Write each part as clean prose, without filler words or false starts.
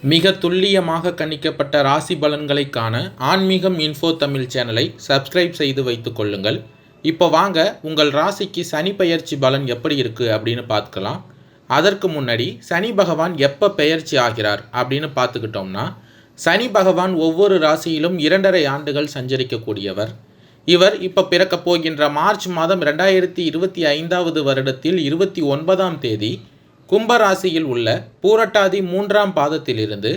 மிக துல்லியமாக கணிக்கப்பட்ட ராசி பலன்களை காண ஆன்மீகம் இன்ஃபோ தமிழ் சேனலை சப்ஸ்கிரைப் செய்து வைத்துக் கொள்ளுங்கள். இப்போ வாங்க உங்கள் ராசிக்கு சனி பெயர்ச்சி பலன் எப்படி இருக்குது அப்படின்னு பார்த்துக்கலாம். அதற்கு முன்னாடி சனி பகவான் எப்போ பெயர்ச்சி ஆகிறார் அப்படின்னு பார்த்துக்கிட்டோம்னா, சனி பகவான் ஒவ்வொரு ராசியிலும் 2.5 ஆண்டுகள் சஞ்சரிக்கக்கூடியவர். இவர் இப்போ பிறக்கப் போகின்ற மார்ச் மாதம் 2025 வருடத்தில் 29ஆம் தேதி கும்பராசியில் உள்ள பூரட்டாதி 3ஆம் பாதத்திலிருந்து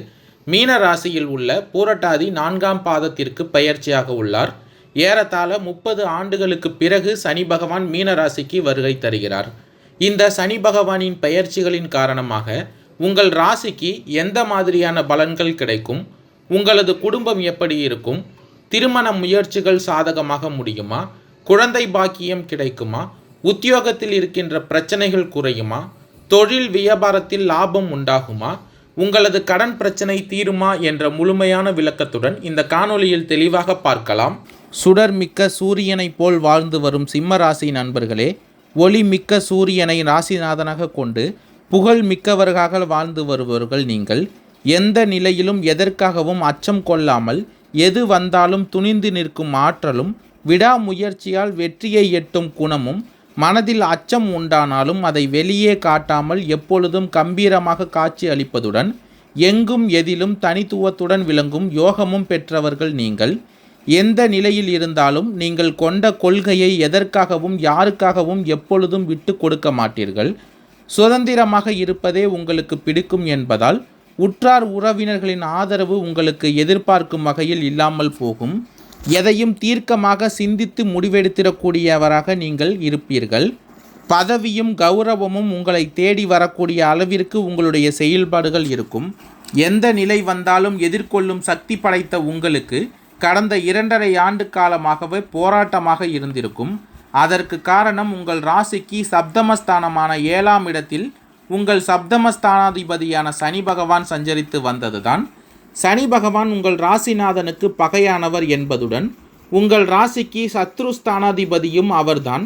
மீன ராசியில் உள்ள பூரட்டாதி 4ஆம் பாதத்திற்கு பெயர்ச்சியாக உள்ளார். ஏறத்தாழ 30 ஆண்டுகளுக்கு பிறகு சனி பகவான் மீன ராசிக்கு வருகை தருகிறார். இந்த சனி பகவானின் பெயர்ச்சிகளின் காரணமாக உங்கள் ராசிக்கு எந்த மாதிரியான பலன்கள் கிடைக்கும், உங்களது குடும்பம் எப்படி இருக்கும், திருமண முயற்சிகள் சாதகமாக முடியுமா, குழந்தை பாக்கியம் கிடைக்குமா, உத்தியோகத்தில் இருக்கின்ற பிரச்சனைகள் குறையுமா, தொழில் வியாபாரத்தில் லாபம் உண்டாகுமா, உங்களது கடன் பிரச்சனை தீருமா என்ற முழுமையான விளக்கத்துடன் இந்த காணொளியில் தெளிவாக பார்க்கலாம். சுடர் மிக்க சூரியனை போல் வாழ்ந்து வரும் சிம்ம ராசி நண்பர்களே, ஒளி மிக்க சூரியனை ராசிநாதனாக கொண்டு புகழ் மிக்கவர்களாக வாழ்ந்து வருபவர்கள் நீங்கள். எந்த நிலையிலும் எதற்காகவும் அச்சம் கொள்ளாமல் எது வந்தாலும் துணிந்து நிற்கும் ஆற்றலும், விடாமுயற்சியால் வெற்றியை எட்டும் குணமும், மனதில் அச்சம் உண்டானாலும் அதை வெளியே காட்டாமல் எப்பொழுதும் கம்பீரமாக காட்சி அளிப்பதுடன் எங்கும் எதிலும் தனித்துவத்துடன் விளங்கும் யோகமும் பெற்றவர்கள் நீங்கள். எந்த நிலையில் இருந்தாலும் நீங்கள் கொண்ட கொள்கையை எதற்காகவும் யாருக்காகவும் எப்பொழுதும் விட்டு கொடுக்க மாட்டீர்கள். சுதந்திரமாக இருப்பதே உங்களுக்கு பிடிக்கும் என்பதால் உற்றார் உறவினர்களின் ஆதரவு உங்களுக்கு எதிர்பார்க்கும் வகையில் இல்லாமல் போகும். எதையும் தீர்க்கமாக சிந்தித்து முடிவெடுத்திடக்கூடியவராக நீங்கள் இருப்பீர்கள். பதவியும் கௌரவமும் உங்களை தேடி வரக்கூடிய அளவிற்கு உங்களுடைய செயல்பாடுகள் இருக்கும். எந்த நிலை வந்தாலும் எதிர்கொள்ளும் சக்தி படைத்த உங்களுக்கு கடந்த 2.5 ஆண்டு காலமாகவே போராட்டமாக இருந்திருக்கும். அதற்கு காரணம் உங்கள் ராசிக்கு சப்தமஸ்தானமான 7ஆம் இடத்தில் உங்கள் சப்தமஸ்தானாதிபதியான சனி பகவான் சஞ்சரித்து வந்ததுதான். சனி பகவான் உங்கள் ராசிநாதனுக்கு பகையானவர் என்பதுடன் உங்கள் ராசிக்கு சத்ருஸ்தானாதிபதியும் அவர்தான்,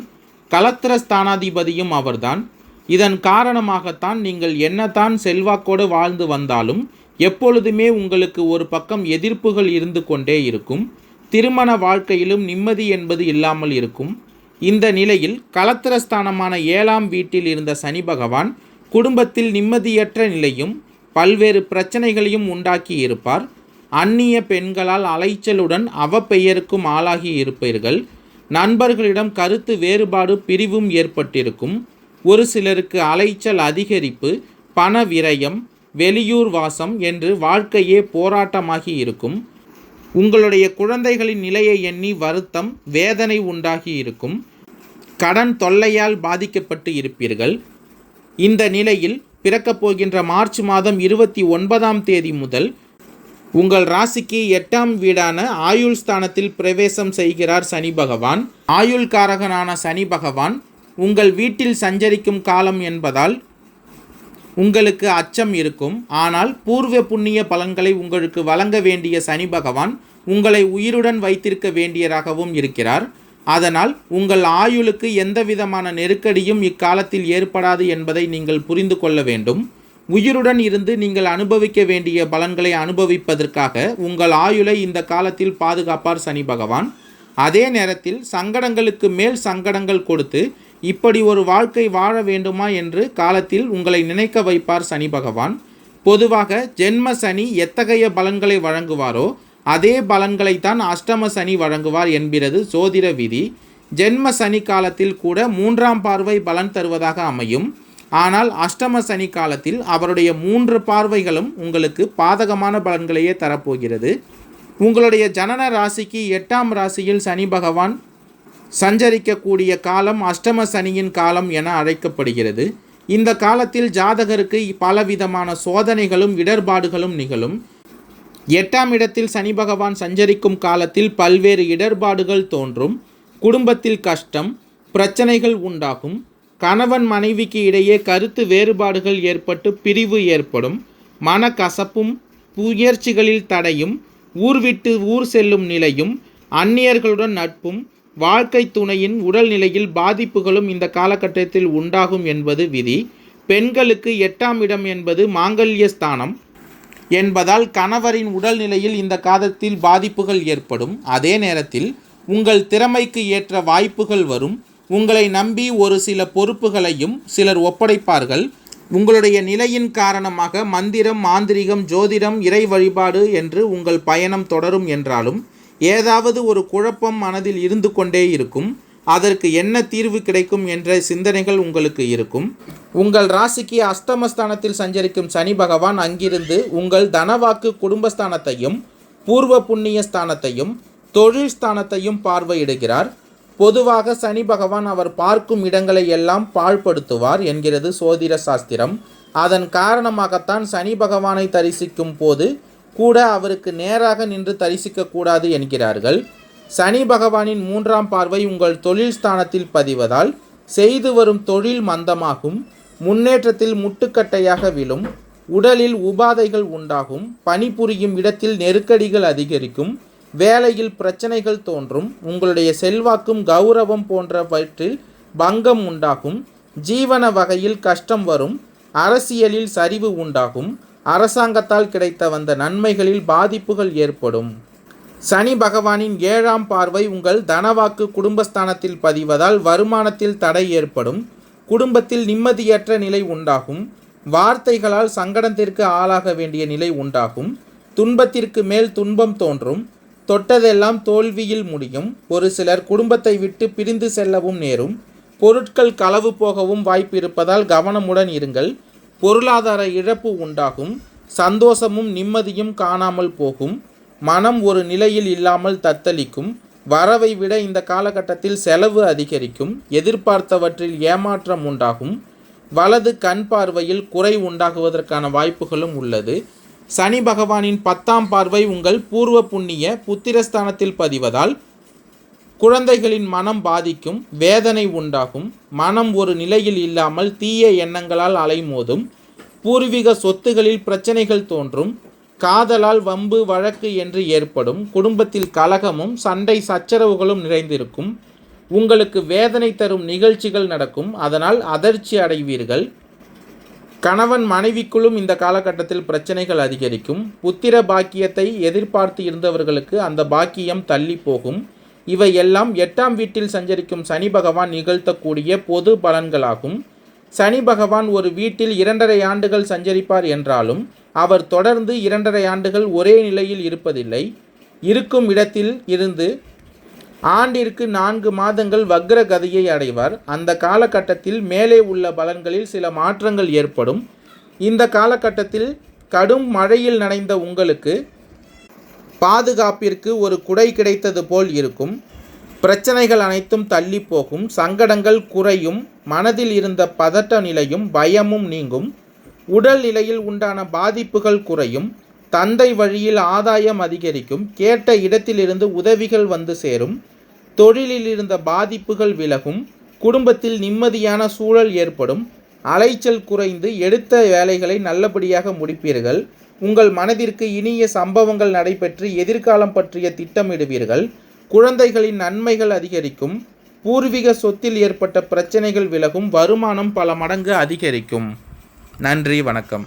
கலத்திரஸ்தானாதிபதியும் அவர்தான். இதன் காரணமாகத்தான் நீங்கள் என்னதான் செல்வாக்கோடு வாழ்ந்து வந்தாலும் எப்பொழுதுமே உங்களுக்கு ஒரு பக்கம் எதிர்ப்புகள் இருந்து கொண்டே இருக்கும். திருமண வாழ்க்கையிலும் நிம்மதி என்பது இல்லாமல் இருக்கும். இந்த நிலையில் கலத்திரஸ்தானமான 7ஆம் வீட்டில் இருந்த சனி பகவான் குடும்பத்தில் நிம்மதியற்ற நிலையும் பல்வேறு பிரச்சனைகளையும் உண்டாக்கி இருப்பார். அந்நிய பெண்களால் அலைச்சலுடன் அவப்பெயருக்கும் ஆளாகி இருப்பீர்கள். நண்பர்களிடம் கருத்து வேறுபாடு பிரிவும் ஏற்பட்டிருக்கும். ஒரு சிலருக்கு அலைச்சல் அதிகரிப்பு, பண விரயம், வெளியூர் வாசம் என்று வாழ்க்கையே போராட்டமாகி இருக்கும். உங்களுடைய குழந்தைகளின் நிலையை எண்ணி வருத்தம், வேதனை உண்டாகி இருக்கும். கடன் தொல்லையால் பாதிக்கப்பட்டு இருப்பீர்கள். இந்த நிலையில் பிறக்கப் போகின்ற மார்ச் மாதம் 29ஆம் தேதி முதல் உங்கள் ராசிக்கு 8ஆம் வீடான ஆயுள் ஸ்தானத்தில் பிரவேசம் செய்கிறார் சனி பகவான். ஆயுள்காரகனான சனி பகவான் உங்கள் வீட்டில் சஞ்சரிக்கும் காலம் என்பதால் உங்களுக்கு அச்சம் இருக்கும். ஆனால் பூர்வ புண்ணிய பலன்களை உங்களுக்கு வழங்க வேண்டிய சனி பகவான் உங்களை உயிருடன் வைத்திருக்க வேண்டியராகவும் இருக்கிறார். அதனால் உங்கள் ஆயுளுக்கு எந்தவிதமான நெருக்கடியும் இக்காலத்தில் ஏற்படாது என்பதை நீங்கள் புரிந்து கொள்ள வேண்டும். உயிருடன் இருந்து நீங்கள் அனுபவிக்க வேண்டிய பலன்களை அனுபவிப்பதற்காக உங்கள் ஆயுளை இந்த காலத்தில் பாதுகாப்பார் சனி பகவான். அதே நேரத்தில் சங்கடங்களுக்கு மேல் சங்கடங்கள் கொடுத்து இப்படி ஒரு வாழ்க்கை வாழ வேண்டுமா என்று காலத்தில் உங்களை நினைக்க வைப்பார் சனி பகவான். பொதுவாக ஜென்ம சனி எத்தகைய பலன்களை வழங்குவாரோ அதே பலன்களைத்தான் அஷ்டம சனி வழங்குவார் என்கிறது ஜோதிட விதி. ஜென்ம சனி காலத்தில் கூட 3ஆம் பார்வை பலன் தருவதாக அமையும். ஆனால் அஷ்டம சனி காலத்தில் அவருடைய 3 பார்வைகளும் உங்களுக்கு பாதகமான பலன்களையே தரப்போகிறது. உங்களுடைய ஜனன ராசிக்கு 8ஆம் ராசியில் சனி பகவான் சஞ்சரிக்கக்கூடிய காலம் அஷ்டம சனியின் காலம் என அழைக்கப்படுகிறது. இந்த காலத்தில் ஜாதகருக்கு பலவிதமான சோதனைகளும் இடர்பாடுகளும் நிகழும். 8ஆம் இடத்தில் சனி பகவான் சஞ்சரிக்கும் காலத்தில் பல்வேறு இடர்பாடுகள் தோன்றும். குடும்பத்தில் கஷ்டம், பிரச்சனைகள் உண்டாகும். கணவன் மனைவிக்கு இடையே கருத்து வேறுபாடுகள் ஏற்பட்டு பிரிவு ஏற்படும். மனக்கசப்பும் முயற்சிகளில் தடையும், ஊர் விட்டு ஊர் செல்லும் நிலையும், அந்நியர்களுடன் நட்பும், வாழ்க்கை துணையின் உடல்நிலையில் பாதிப்புகளும் இந்த காலகட்டத்தில் உண்டாகும் என்பது விதி. பெண்களுக்கு 8ஆம் இடம் என்பது மாங்கல்ய ஸ்தானம். என்பதால் கணவரின் உடல்நிலையில் இந்த காலத்தில் பாதிப்புகள் ஏற்படும். அதே நேரத்தில் உங்கள் திறமைக்கு ஏற்ற வாய்ப்புகள் வரும். உங்களை நம்பி ஒரு சில பொறுப்புகளையும் சிலர் ஒப்படைப்பார்கள். உங்களுடைய நிலையின் காரணமாக மந்திரம், மாந்திரிகம், ஜோதிடம், இறை வழிபாடு என்று உங்கள் பயணம் தொடரும் என்றாலும் ஏதாவது ஒரு குழப்பம் மனதில் இருந்து கொண்டே இருக்கும். அதற்கு என்ன தீர்வு கிடைக்கும் என்ற சிந்தனைகள் உங்களுக்கு இருக்கும். உங்கள் ராசிக்கு அஷ்டமஸ்தானத்தில் சஞ்சரிக்கும் சனி பகவான் அங்கிருந்து உங்கள் தனவாக்கு குடும்பஸ்தானத்தையும் பூர்வ புண்ணிய ஸ்தானத்தையும் தொழில் ஸ்தானத்தையும் பார்வையிடுகிறார். பொதுவாக சனி பகவான் அவர் பார்க்கும் இடங்களை எல்லாம் பாழ்படுத்துவார் என்கிறது சோதிட சாஸ்திரம். அதன் காரணமாகத்தான் சனி பகவானை தரிசிக்கும் போது கூட அவருக்கு நேராக நின்று தரிசிக்கக்கூடாது என்கிறார்கள். சனி பகவானின் 3ஆம் பார்வை உங்கள் தொழில் ஸ்தானத்தில் பதிவதால் செய்து வரும் தொழில் மந்தமாகும். முன்னேற்றத்தில் முட்டுக்கட்டையாக விழும். உடலில் உபாதைகள் உண்டாகும். பணிபுரியும் இடத்தில் நெருக்கடிகள் அதிகரிக்கும். வேலையில் பிரச்சனைகள் தோன்றும். உங்களுடைய செல்வாக்கும் கௌரவம் போன்றவற்றில் பங்கம் உண்டாகும். ஜீவன வகையில் கஷ்டம் வரும். அரசியலில் சரிவு உண்டாகும். அரசாங்கத்தால் கிடைத்த வந்த நன்மைகளில் பாதிப்புகள் ஏற்படும். சனி பகவானின் 7ஆம் பார்வை உங்கள் தனவாக்கு குடும்பஸ்தானத்தில் பதிவதால் வருமானத்தில் தடை ஏற்படும். குடும்பத்தில் நிம்மதியற்ற நிலை உண்டாகும். வார்த்தைகளால் சங்கடத்திற்கு ஆளாக வேண்டிய நிலை உண்டாகும். துன்பத்திற்கு மேல் துன்பம் தோன்றும். தொட்டதெல்லாம் தோல்வியில் முடியும். ஒரு சிலர் குடும்பத்தை விட்டு பிரிந்து செல்லவும் நேரும். பொருட்கள் களவு போகவும் வாய்ப்பு இருப்பதால் கவனமுடன் இருங்கள். பொருளாதார இழப்பு உண்டாகும். சந்தோஷமும் நிம்மதியும் காணாமல் போகும். மனம் ஒரு நிலையில் இல்லாமல் தத்தளிக்கும். வரவை விட இந்த காலகட்டத்தில் செலவு அதிகரிக்கும். எதிர்பார்த்தவற்றில் ஏமாற்றம் உண்டாகும். வலது கண் பார்வையில் குறை உண்டாகுவதற்கான வாய்ப்புகளும் உள்ளது. சனி பகவானின் 10ஆம் பார்வை உங்கள் பூர்வ புண்ணிய புத்திரஸ்தானத்தில் பதிவதால் குழந்தைகளின் மனம் பாதிக்கும். வேதனை உண்டாகும். மனம் ஒரு நிலையில் இல்லாமல் தீய எண்ணங்களால் அலைமோதும். பூர்வீக சொத்துகளில் பிரச்சனைகள் தோன்றும். காதலால் வம்பு வழக்கு என்று ஏற்படும். குடும்பத்தில் கலகமும் சண்டை சச்சரவுகளும் நிறைந்திருக்கும். உங்களுக்கு வேதனை தரும் நிகழ்ச்சிகள் நடக்கும். அதனால் அதிர்ச்சி அடைவீர்கள். கணவன் மனைவிக்குள்ளும் இந்த காலகட்டத்தில் பிரச்சனைகள் அதிகரிக்கும். புத்திர பாக்கியத்தை எதிர்பார்த்து இருந்தவர்களுக்கு அந்த பாக்கியம் தள்ளி போகும். இவை எல்லாம் 8ஆம் வீட்டில் சஞ்சரிக்கும் சனி பகவான் நிகழ்த்தக்கூடிய பொது பலன்களாகும். சனி பகவான் ஒரு வீட்டில் 2.5 ஆண்டுகள் சஞ்சரிப்பார் என்றாலும் அவர் தொடர்ந்து 2.5 ஆண்டுகள் ஒரே நிலையில் இருப்பதில்லை. இருக்கும் இடத்தில் இருந்து ஆண்டிற்கு 4 மாதங்கள் வக்ர கதியை அடைவார். அந்த காலகட்டத்தில் மேலே உள்ள பலன்களில் சில மாற்றங்கள் ஏற்படும். இந்த காலகட்டத்தில் கடும் மழையில் நனைந்த உங்களுக்கு பாதுகாப்பிற்கு ஒரு குடை கிடைத்தது போல் இருக்கும். பிரச்சனைகள் அனைத்தும் தள்ளி போகும். சங்கடங்கள் குறையும். மனதில் இருந்த பதட்ட நிலையும் பயமும் நீங்கும். உடல் நிலையில் உண்டான பாதிப்புகள் குறையும். தந்தை வழியில் ஆதாயம் அதிகரிக்கும். கேட்ட இடத்திலிருந்து உதவிகள் வந்து சேரும். தொழிலில் இருந்த பாதிப்புகள் விலகும். குடும்பத்தில் நிம்மதியான சூழல் ஏற்படும். அலைச்சல் குறைந்து எடுத்த வேலைகளை நல்லபடியாக முடிப்பீர்கள். உங்கள் மனதிற்கு இனிய சம்பவங்கள் நடைபெற்று எதிர்காலம் பற்றிய திட்டமிடுவீர்கள். குழந்தைகளின் நன்மைகள் அதிகரிக்கும். பூர்வீக சொத்தில் ஏற்பட்ட பிரச்சனைகள் விலகும். வருமானம் பல மடங்கு அதிகரிக்கும். நன்றி, வணக்கம்.